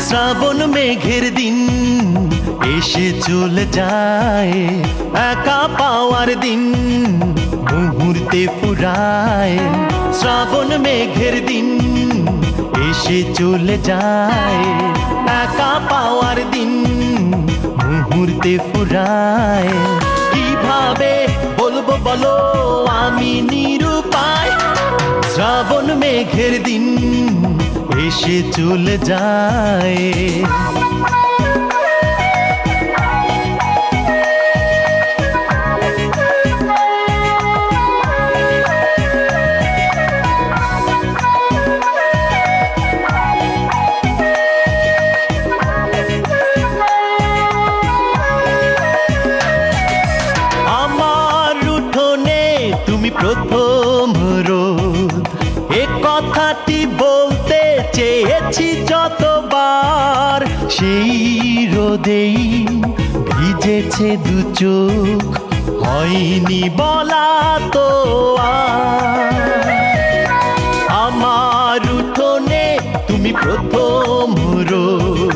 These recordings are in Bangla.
শ্রাবণ মেঘের দিন এসে চলে যায়, একা পাওয়ার দিন মুহূর্তে ফুরায়। শ্রাবণ মেঘের দিন এসে চলে যায়, একা পাওয়ার দিন মুহূর্তে ফুরায়। কিভাবে বলবো বলো আমি নিরুপায়, শ্রাবণ মেঘের দিন এসে চলে যায়। আমার উঠোনে তুমি প্রথম রোদ, এ কথাটি বলতে চেয়েছি যতবার। সেই রোদেই ভিজেছে দু চোখ, হয়নি বলা তো আর। আমার উঠোনে তুমি প্রথম রোদ,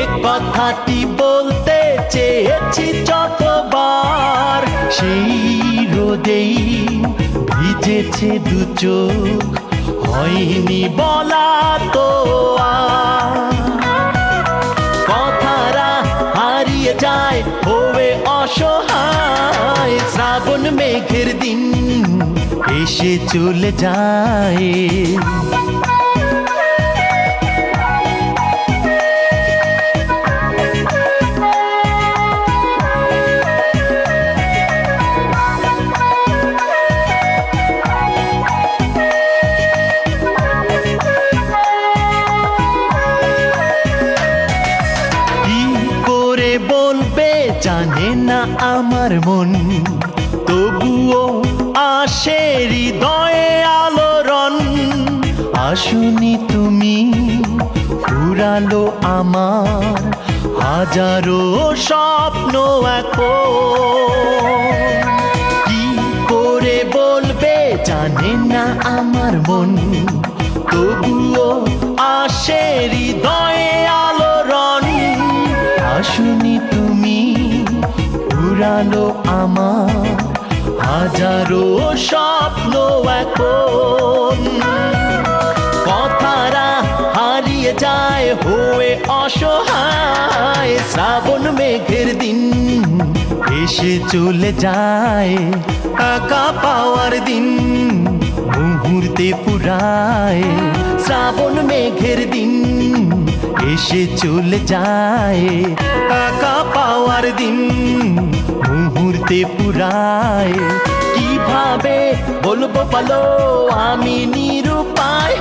এ কথাটি বলতে চেয়েছি যতবার। সেই রোদেই ভিজেছে দু চোখ, হয়নি বলা তো আর। কথারা হারিয়ে যায় হয়ে অসহায়, শ্রাবণ মেঘের দিন এসে চলে যায়। বলবে জানে না আমার মন, তবুও আসে হৃদয়ে আলোড়ন। আসুনি তুমি ফুরালো আমার হাজারো স্বপ্ন এখন। কি করে বলবে জানে না আমার মন, তবুও আসে হৃদয়ে আলোড়ন। আসুনি তুমি ফুরালো আমার হাজারো স্বপ্ন এখন। কথারা হারিয়ে যায় হয়ে অসহায়, শ্রাবণ মেঘের দিন এসে চলে যায়, একা পাওয়ার দিন মুহূর্তে ফুরায়। শ্রাবণ মেঘের দিন এসে চলে যায়, একা পাওয়ার দিন মুহূর্তে ফুরায়। কিভাবে বলবো বলো আমি নিরুপায়,